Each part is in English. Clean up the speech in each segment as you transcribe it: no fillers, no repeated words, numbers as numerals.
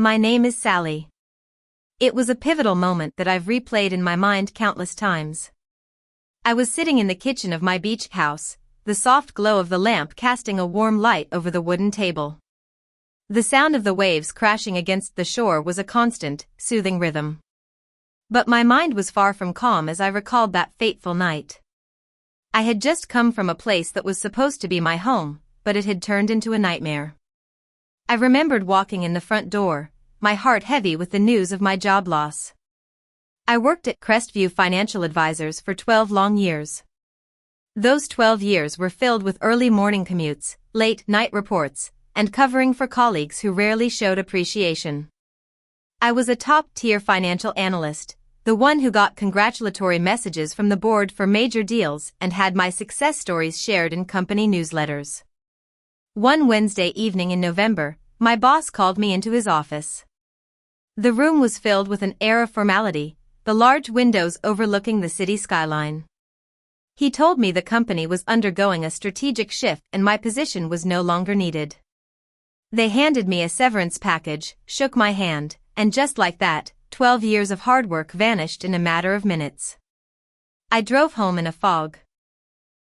My name is Sally. It was a pivotal moment that I've replayed in my mind countless times. I was sitting in the kitchen of my beach house, the soft glow of the lamp casting a warm light over the wooden table. The sound of the waves crashing against the shore was a constant, soothing rhythm. But my mind was far from calm as I recalled that fateful night. I had just come from a place that was supposed to be my home, but it had turned into a nightmare. I remembered walking in the front door, my heart heavy with the news of my job loss. I worked at Crestview Financial Advisors for 12 long years. Those 12 years were filled with early morning commutes, late night reports, and covering for colleagues who rarely showed appreciation. I was a top-tier financial analyst, the one who got congratulatory messages from the board for major deals and had my success stories shared in company newsletters. One Wednesday evening in November, my boss called me into his office. The room was filled with an air of formality, the large windows overlooking the city skyline. He told me the company was undergoing a strategic shift and my position was no longer needed. They handed me a severance package, shook my hand, and just like that, 12 years of hard work vanished in a matter of minutes. I drove home in a fog.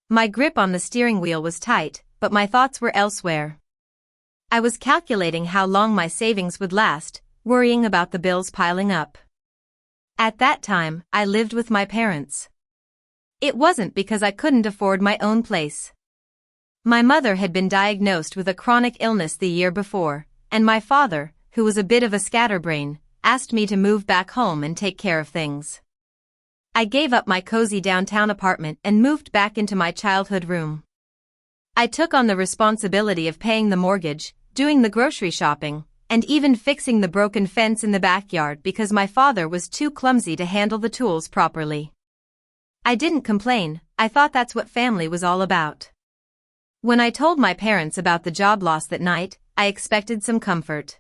My grip on the steering wheel was tight, but my thoughts were elsewhere. I was calculating how long my savings would last, worrying about the bills piling up. At that time, I lived with my parents. It wasn't because I couldn't afford my own place. My mother had been diagnosed with a chronic illness the year before, and my father, who was a bit of a scatterbrain, asked me to move back home and take care of things. I gave up my cozy downtown apartment and moved back into my childhood room. I took on the responsibility of paying the mortgage, doing the grocery shopping, and even fixing the broken fence in the backyard because my father was too clumsy to handle the tools properly. I didn't complain, I thought that's what family was all about. When I told my parents about the job loss that night, I expected some comfort.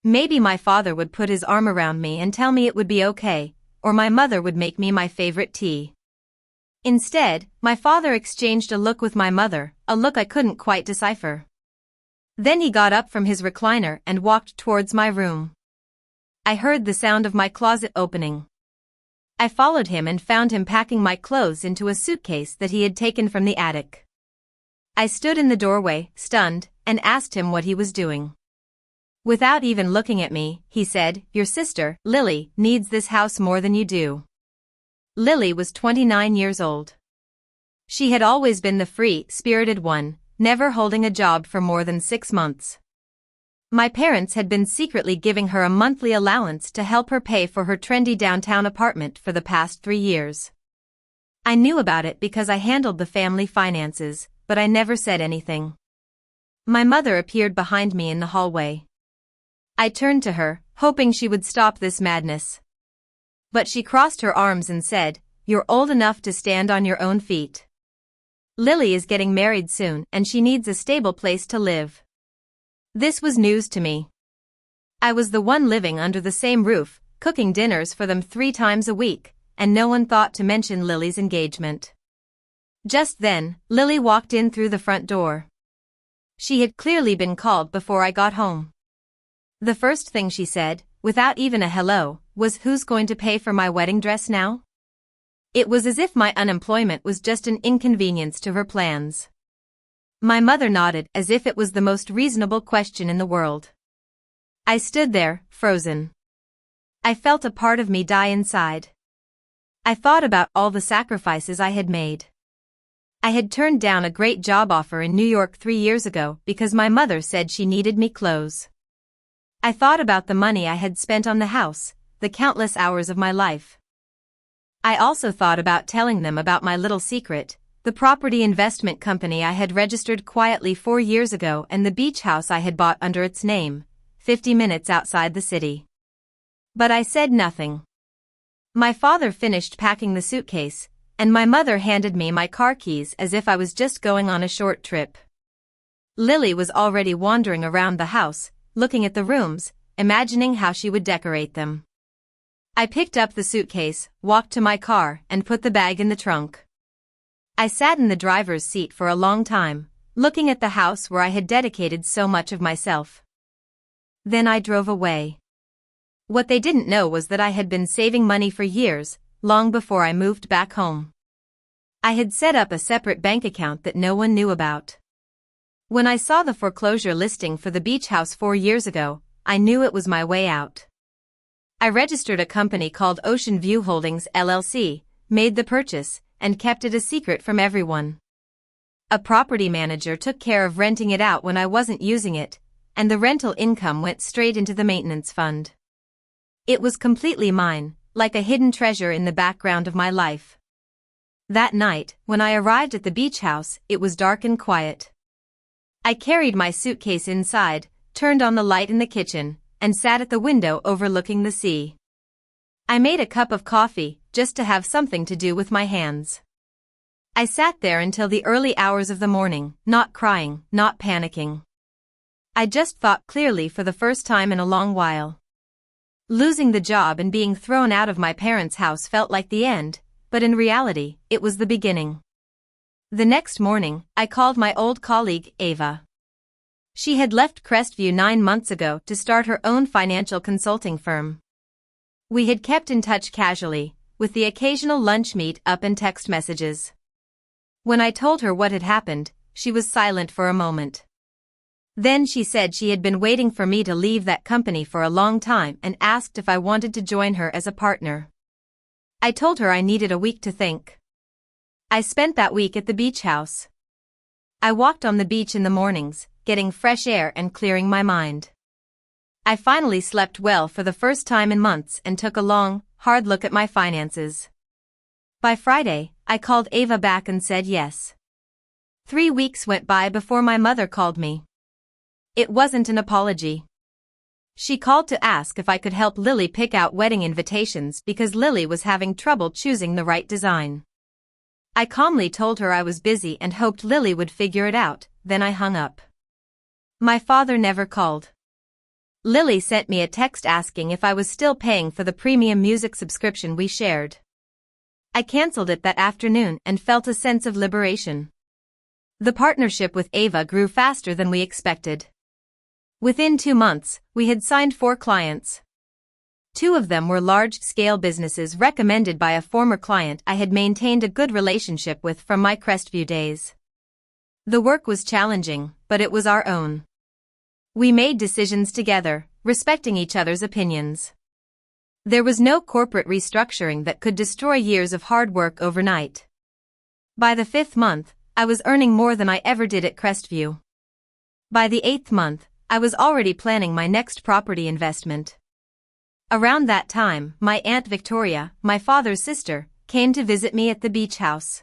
Maybe my father would put his arm around me and tell me it would be okay, or my mother would make me my favorite tea. Instead, my father exchanged a look with my mother, a look I couldn't quite decipher. Then he got up from his recliner and walked towards my room. I heard the sound of my closet opening. I followed him and found him packing my clothes into a suitcase that he had taken from the attic. I stood in the doorway, stunned, and asked him what he was doing. Without even looking at me, he said, "Your sister, Lily, needs this house more than you do." Lily was 29 years old. She had always been the free-spirited one, never holding a job for more than 6 months. My parents had been secretly giving her a monthly allowance to help her pay for her trendy downtown apartment for the past 3 years. I knew about it because I handled the family finances, but I never said anything. My mother appeared behind me in the hallway. I turned to her, hoping she would stop this madness. But she crossed her arms and said, "You're old enough to stand on your own feet. Lily is getting married soon and she needs a stable place to live." This was news to me. I was the one living under the same roof, cooking dinners for them 3 times a week, and no one thought to mention Lily's engagement. Just then, Lily walked in through the front door. She had clearly been called before I got home. The first thing she said, without even a hello, was, "Who's going to pay for my wedding dress now?" It was as if my unemployment was just an inconvenience to her plans. My mother nodded as if it was the most reasonable question in the world. I stood there, frozen. I felt a part of me die inside. I thought about all the sacrifices I had made. I had turned down a great job offer in New York 3 years ago because my mother said she needed me clothes. I thought about the money I had spent on the house, the countless hours of my life. I also thought about telling them about my little secret, the property investment company I had registered quietly 4 years ago and the beach house I had bought under its name, 50 minutes outside the city. But I said nothing. My father finished packing the suitcase, and my mother handed me my car keys as if I was just going on a short trip. Lily was already wandering around the house, looking at the rooms, imagining how she would decorate them. I picked up the suitcase, walked to my car, and put the bag in the trunk. I sat in the driver's seat for a long time, looking at the house where I had dedicated so much of myself. Then I drove away. What they didn't know was that I had been saving money for years, long before I moved back home. I had set up a separate bank account that no one knew about. When I saw the foreclosure listing for the beach house 4 years ago, I knew it was my way out. I registered a company called Ocean View Holdings LLC, made the purchase, and kept it a secret from everyone. A property manager took care of renting it out when I wasn't using it, and the rental income went straight into the maintenance fund. It was completely mine, like a hidden treasure in the background of my life. That night, when I arrived at the beach house, it was dark and quiet. I carried my suitcase inside, turned on the light in the kitchen, and sat at the window overlooking the sea. I made a cup of coffee, just to have something to do with my hands. I sat there until the early hours of the morning, not crying, not panicking. I just thought clearly for the first time in a long while. Losing the job and being thrown out of my parents' house felt like the end, but in reality, it was the beginning. The next morning, I called my old colleague, Ava. She had left Crestview 9 months ago to start her own financial consulting firm. We had kept in touch casually, with the occasional lunch meet up and text messages. When I told her what had happened, she was silent for a moment. Then she said she had been waiting for me to leave that company for a long time and asked if I wanted to join her as a partner. I told her I needed a week to think. I spent that week at the beach house. I walked on the beach in the mornings, getting fresh air and clearing my mind. I finally slept well for the first time in months and took a long, hard look at my finances. By Friday, I called Ava back and said yes. 3 weeks went by before my mother called me. It wasn't an apology. She called to ask if I could help Lily pick out wedding invitations because Lily was having trouble choosing the right design. I calmly told her I was busy and hoped Lily would figure it out, then I hung up. My father never called. Lily sent me a text asking if I was still paying for the premium music subscription we shared. I canceled it that afternoon and felt a sense of liberation. The partnership with Ava grew faster than we expected. Within 2 months, we had signed 4 clients. 2 of them were large-scale businesses recommended by a former client I had maintained a good relationship with from my Crestview days. The work was challenging, but it was our own. We made decisions together, respecting each other's opinions. There was no corporate restructuring that could destroy years of hard work overnight. By the 5th month, I was earning more than I ever did at Crestview. By the 8th month, I was already planning my next property investment. Around that time, my Aunt Victoria, my father's sister, came to visit me at the beach house.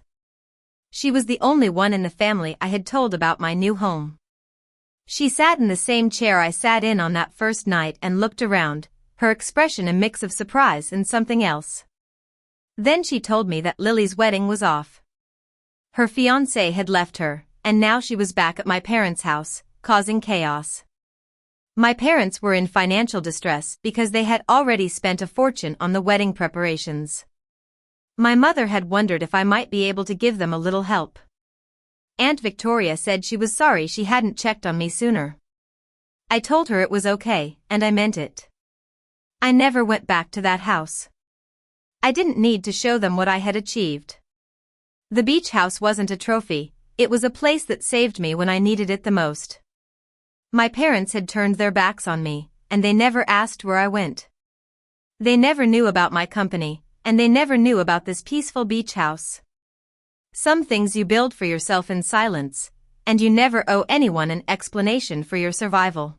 She was the only one in the family I had told about my new home. She sat in the same chair I sat in on that first night and looked around, her expression a mix of surprise and something else. Then she told me that Lily's wedding was off. Her fiancé had left her, and now she was back at my parents' house, causing chaos. My parents were in financial distress because they had already spent a fortune on the wedding preparations. My mother had wondered if I might be able to give them a little help. Aunt Victoria said she was sorry she hadn't checked on me sooner. I told her it was okay, and I meant it. I never went back to that house. I didn't need to show them what I had achieved. The beach house wasn't a trophy, it was a place that saved me when I needed it the most. My parents had turned their backs on me, and they never asked where I went. They never knew about my company, and they never knew about this peaceful beach house. Some things you build for yourself in silence, and you never owe anyone an explanation for your survival.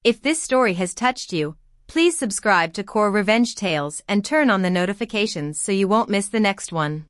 If this story has touched you, please subscribe to Core Revenge Tales and turn on the notifications so you won't miss the next one.